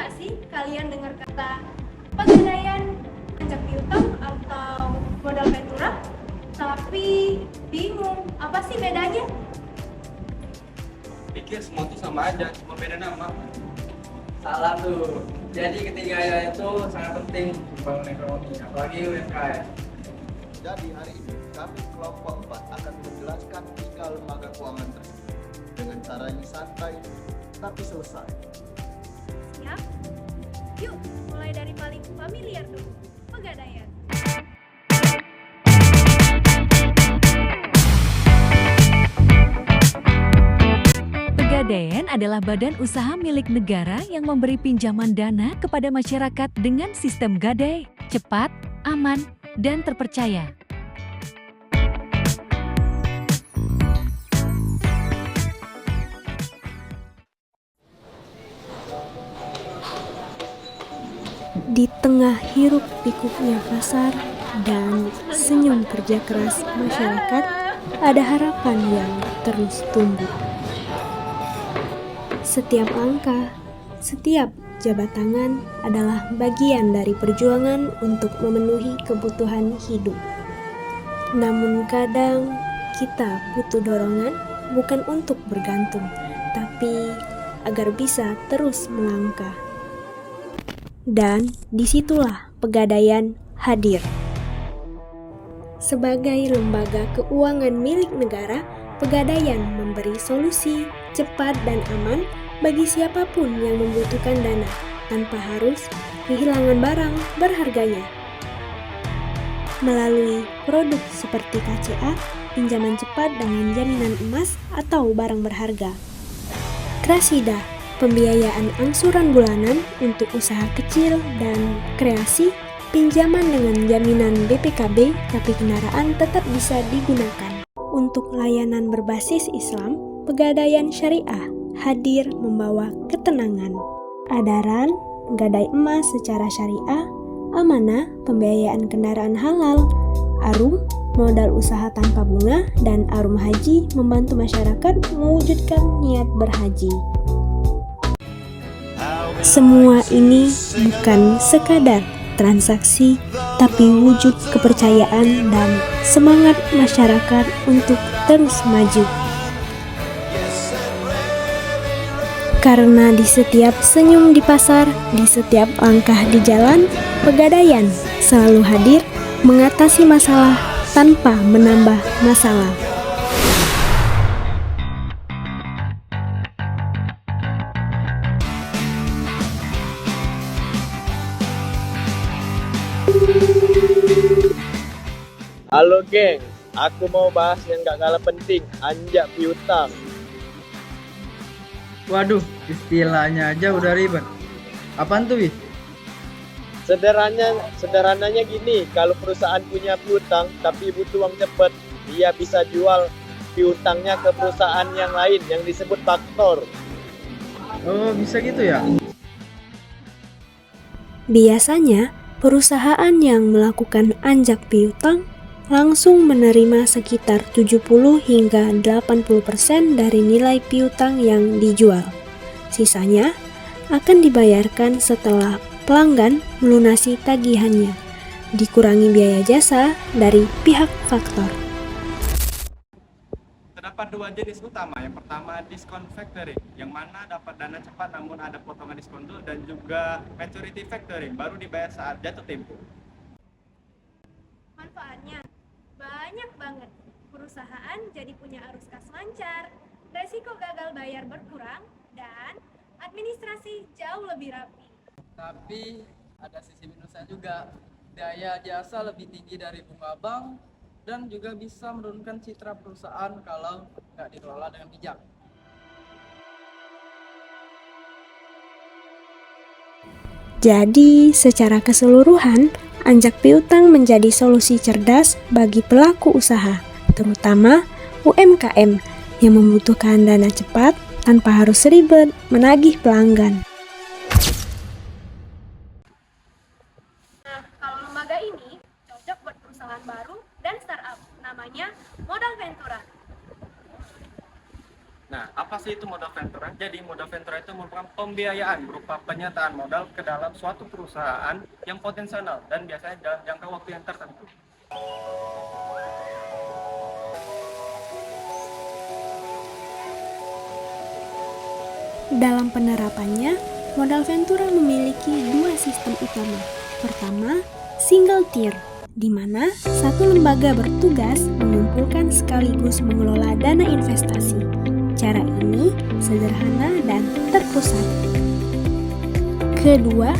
nggak sih kalian dengar kata pegadaian, ajak piutang, atau modal ventura? Tapi bingung, apa sih bedanya? Pikir semua tuh sama aja, cuma beda nama. Salah tuh. Jadi ketiganya itu sangat penting untuk membangun ekonomi, apalagi UMKM. Jadi hari ini kami kelompok 4 akan menjelaskan 3 lembaga keuangan tersebut dengan caranya santai tapi selesai. Siap? Yuk, mulai dari paling familiar dulu, pegadaian. Pegadaian adalah badan usaha milik negara yang memberi pinjaman dana kepada masyarakat dengan sistem gadai, cepat, aman, dan terpercaya. Di tengah hiruk pikuknya pasar dan senyum kerja keras masyarakat, ada harapan yang terus tumbuh. Setiap angka, setiap jabat tangan adalah bagian dari perjuangan untuk memenuhi kebutuhan hidup. Namun kadang kita butuh dorongan bukan untuk bergantung, tapi agar bisa terus melangkah. Dan disitulah Pegadaian hadir. Sebagai lembaga keuangan milik negara, Pegadaian memberi solusi cepat dan aman bagi siapapun yang membutuhkan dana tanpa harus kehilangan barang berharganya. Melalui produk seperti KCA, pinjaman cepat dengan jaminan emas atau barang berharga. Krasida, pembiayaan angsuran bulanan untuk usaha kecil dan kreasi, pinjaman dengan jaminan BPKB tapi kendaraan tetap bisa digunakan. Untuk layanan berbasis Islam, Pegadaian Syariah hadir membawa ketenangan. Adaran, gadai emas secara syariah, amanah, pembiayaan kendaraan halal, Arum, modal usaha tanpa bunga, dan Arum Haji membantu masyarakat mewujudkan niat berhaji. Semua ini bukan sekadar transaksi, tapi wujud kepercayaan dan semangat masyarakat untuk terus maju. Karena di setiap senyum di pasar, di setiap langkah di jalan, Pegadaian selalu hadir mengatasi masalah tanpa menambah masalah. Halo geng, aku mau bahas yang gak kalah penting, anjak piutang. Waduh, istilahnya aja udah ribet. Apaan tuh, Wih? Sederhananya gini, kalau perusahaan punya piutang tapi butuh uang cepat, dia bisa jual piutangnya ke perusahaan yang lain yang disebut faktor. Oh, bisa gitu ya? Biasanya, perusahaan yang melakukan anjak piutang langsung menerima sekitar 70 hingga 80% dari nilai piutang yang dijual. Sisanya akan dibayarkan setelah pelanggan melunasi tagihannya, dikurangi biaya jasa dari pihak faktor. Terdapat dua jenis utama. Yang pertama diskon factoring, yang mana dapat dana cepat namun ada potongan diskon dulu, dan juga maturity factoring, baru dibayar saat jatuh tempo. Manfaatnya banyak banget. Perusahaan jadi punya arus kas lancar, resiko gagal bayar berkurang, dan administrasi jauh lebih rapi. Tapi ada sisi minusnya juga. Daya jasa lebih tinggi dari bunga bank dan juga bisa menurunkan citra perusahaan kalau nggak dikelola dengan bijak. Jadi, secara keseluruhan, anjak piutang menjadi solusi cerdas bagi pelaku usaha, terutama UMKM yang membutuhkan dana cepat tanpa harus ribet menagih pelanggan. Nah, kalau lembaga ini cocok buat perusahaan baru dan startup, namanya Modal Ventura. Nah, apa sih itu modal ventura? Jadi modal ventura itu merupakan pembiayaan berupa penyataan modal ke dalam suatu perusahaan yang potensial dan biasanya dalam jangka waktu yang tertentu. Dalam penerapannya, modal ventura memiliki dua sistem utama. Pertama, single tier, di mana satu lembaga bertugas mengumpulkan sekaligus mengelola dana investasi. Cara ini sederhana dan terpusat. Kedua,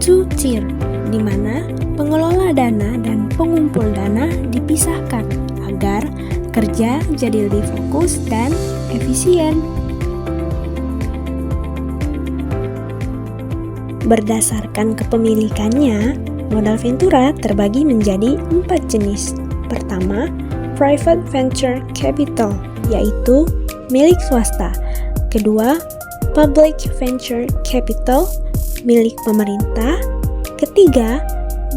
two tier, di mana pengelola dana dan pengumpul dana dipisahkan agar kerja jadi lebih fokus dan efisien. Berdasarkan kepemilikannya, modal ventura terbagi menjadi 4 jenis. Pertama, private venture capital, yaitu milik swasta. Kedua, public venture capital, milik pemerintah. Ketiga,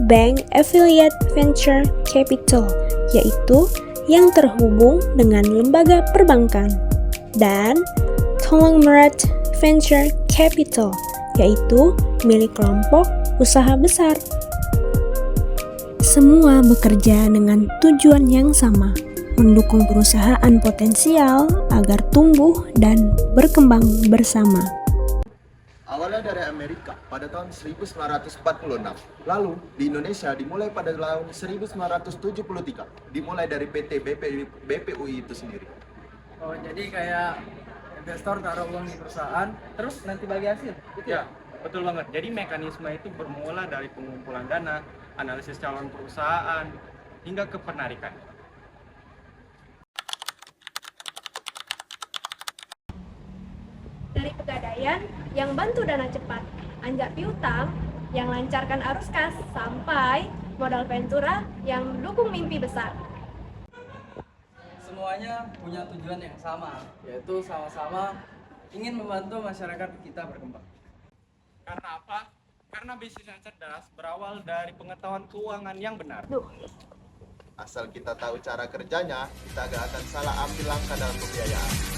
bank affiliate venture capital, yaitu yang terhubung dengan lembaga perbankan. Dan conglomerate venture capital, yaitu milik kelompok usaha besar. Semua bekerja dengan tujuan yang sama, mendukung perusahaan potensial agar tumbuh dan berkembang bersama. Awalnya dari Amerika pada tahun 1946. Lalu di Indonesia dimulai pada tahun 1973. Dimulai dari PT BPUI itu sendiri. Oh, jadi kayak investor taruh uang di perusahaan, terus nanti bagi hasil. Gitu Ya, betul banget. Jadi mekanisme itu bermula dari pengumpulan dana, analisis calon perusahaan, hingga ke penarikan. Dari pegadaian yang bantu dana cepat, anjak piutang yang lancarkan arus kas, sampai modal ventura yang mendukung mimpi besar. Semuanya punya tujuan yang sama, yaitu sama-sama ingin membantu masyarakat kita berkembang. Karena apa? Karena bisnis yang cerdas berawal dari pengetahuan keuangan yang benar. Asal kita tahu cara kerjanya, kita gak akan salah ambil langkah dalam pembiayaan.